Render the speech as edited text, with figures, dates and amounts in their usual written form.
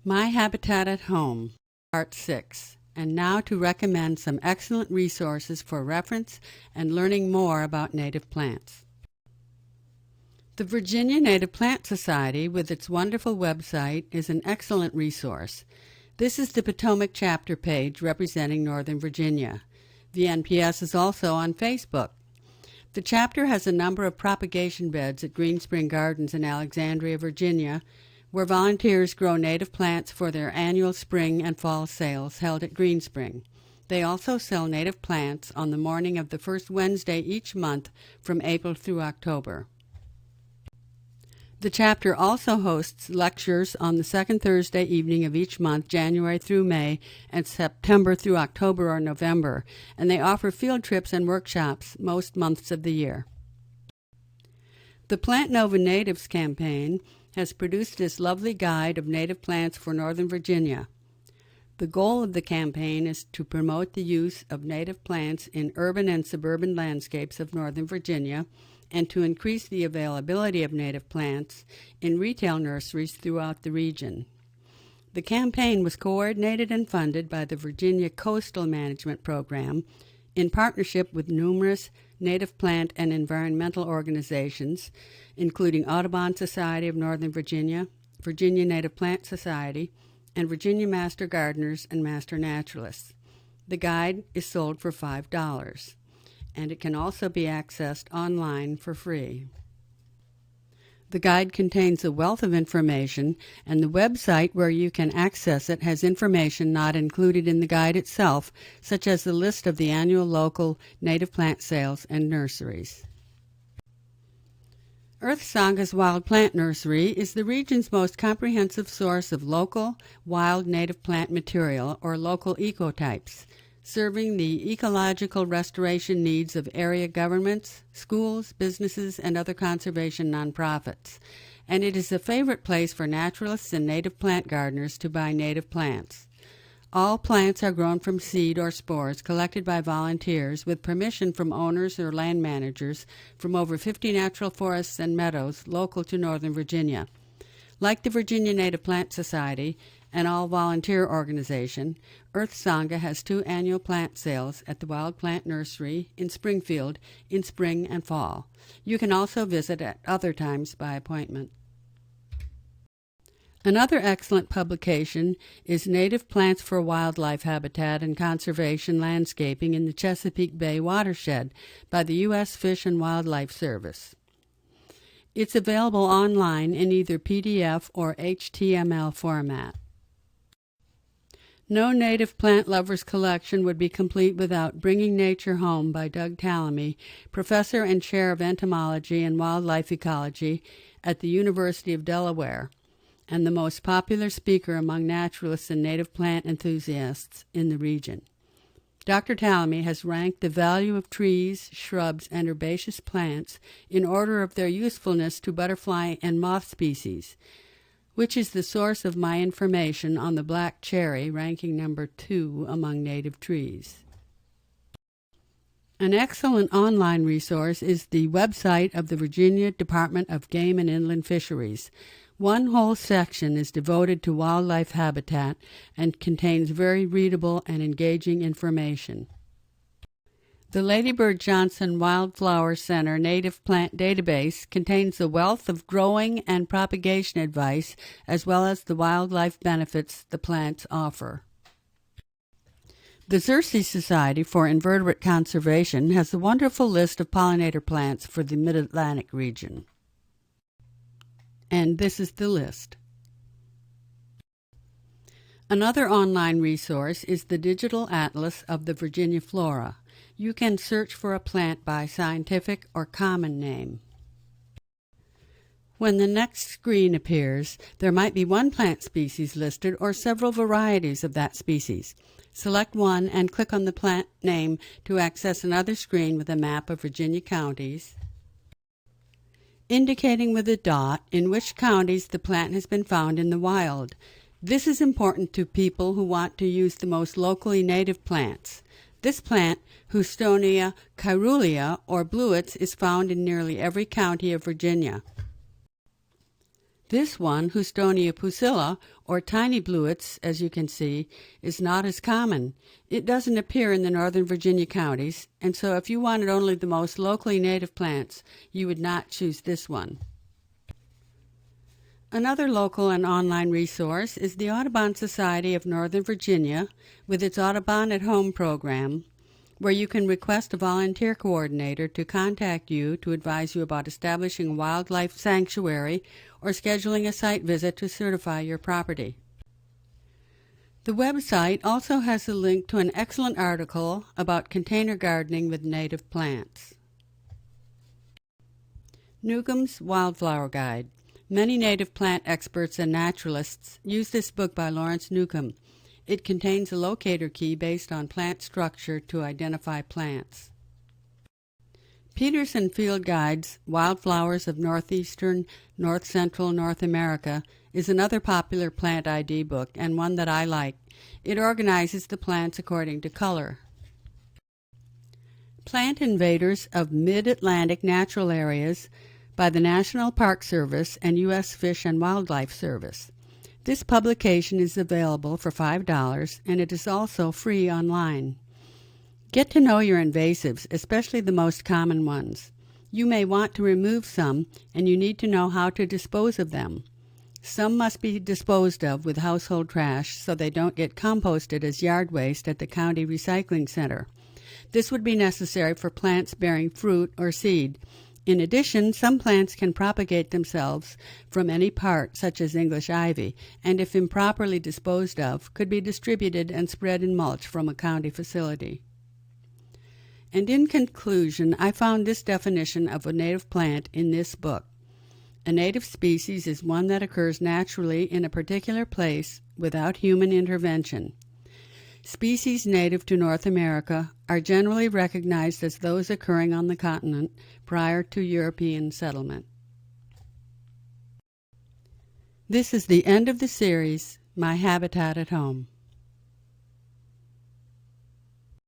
My Habitat at Home, Part 6, and now to recommend some excellent resources for reference and learning more about native plants. The Virginia Native Plant Society, with its wonderful website, is an excellent resource. This is the Potomac chapter page representing Northern Virginia. The NPS is also on Facebook. The chapter has a number of propagation beds at Green Spring Gardens in Alexandria, Virginia, where volunteers grow native plants for their annual spring and fall sales held at Green Spring. They also sell native plants on the morning of the first Wednesday each month from April through October. The chapter also hosts lectures on the second Thursday evening of each month, January through May, and September through October or November, and they offer field trips and workshops most months of the year. The Plant Nova Natives campaign has produced this lovely guide of native plants for Northern Virginia. The goal of the campaign is to promote the use of native plants in urban and suburban landscapes of Northern Virginia and to increase the availability of native plants in retail nurseries throughout the region. The campaign was coordinated and funded by the Virginia Coastal Management Program in partnership with numerous native plant and environmental organizations, including Audubon Society of Northern Virginia, Virginia Native Plant Society, and Virginia Master Gardeners and Master Naturalists. The guide is sold for $5, and it can also be accessed online for free. The guide contains a wealth of information, and the website where you can access it has information not included in the guide itself, such as the list of the annual local native plant sales and nurseries. Earth Sanga's Wild Plant Nursery is the region's most comprehensive source of local, wild native plant material, or local ecotypes, serving the ecological restoration needs of area governments, schools, businesses, and other conservation nonprofits. And it is a favorite place for naturalists and native plant gardeners to buy native plants. All plants are grown from seed or spores collected by volunteers with permission from owners or land managers from over 50 natural forests and meadows local to Northern Virginia. Like the Virginia Native Plant Society, an all-volunteer organization, Earth Sangha has 2 annual plant sales at the Wild Plant Nursery in Springfield in spring and fall. You can also visit at other times by appointment. Another excellent publication is Native Plants for Wildlife Habitat and Conservation Landscaping in the Chesapeake Bay Watershed by the U.S. Fish and Wildlife Service. It's available online in either PDF or HTML format. No Native Plant Lovers collection would be complete without Bringing Nature Home by Doug Tallamy, Professor and Chair of Entomology and Wildlife Ecology at the University of Delaware, and the most popular speaker among naturalists and native plant enthusiasts in the region. Dr. Tallamy has ranked the value of trees, shrubs, and herbaceous plants in order of their usefulness to butterfly and moth species, which is the source of my information on the black cherry, ranking number 2 among native trees. An excellent online resource is the website of the Virginia Department of Game and Inland Fisheries. One whole section is devoted to wildlife habitat and contains very readable and engaging information. The Lady Bird Johnson Wildflower Center Native Plant Database contains a wealth of growing and propagation advice as well as the wildlife benefits the plants offer. The Xerces Society for Invertebrate Conservation has a wonderful list of pollinator plants for the Mid-Atlantic region. And this is the list. Another online resource is the Digital Atlas of the Virginia Flora. You can search for a plant by scientific or common name. When the next screen appears, there might be one plant species listed or several varieties of that species. Select one and click on the plant name to access another screen with a map of Virginia counties, indicating with a dot in which counties the plant has been found in the wild. This is important to people who want to use the most locally native plants. This plant, Houstonia caerulea or bluets, is found in nearly every county of Virginia. This one, Houstonia pusilla, or tiny bluets, as you can see, is not as common. It doesn't appear in the northern Virginia counties, and so if you wanted only the most locally native plants, you would not choose this one. Another local and online resource is the Audubon Society of Northern Virginia with its Audubon at Home program, where you can request a volunteer coordinator to contact you to advise you about establishing a wildlife sanctuary or scheduling a site visit to certify your property. The website also has a link to an excellent article about container gardening with native plants. Newcomb's Wildflower Guide. Many native plant experts and naturalists use this book by Lawrence Newcomb. It contains a locator key based on plant structure to identify plants. Peterson Field Guide's Wildflowers of Northeastern, North Central North America is another popular plant ID book and one that I like. It organizes the plants according to color. Plant Invaders of Mid-Atlantic Natural Areas by the National Park Service and U.S. Fish and Wildlife Service. This publication is available for $5, and it is also free online. Get to know your invasives, especially the most common ones. You may want to remove some, and you need to know how to dispose of them. Some must be disposed of with household trash so they don't get composted as yard waste at the county recycling center. This would be necessary for plants bearing fruit or seed. In addition, some plants can propagate themselves from any part, such as English ivy, and if improperly disposed of, could be distributed and spread in mulch from a county facility. And in conclusion, I found this definition of a native plant in this book. A native species is one that occurs naturally in a particular place without human intervention. Species native to North America are generally recognized as those occurring on the continent prior to European settlement. This is the end of the series, My Habitat at Home.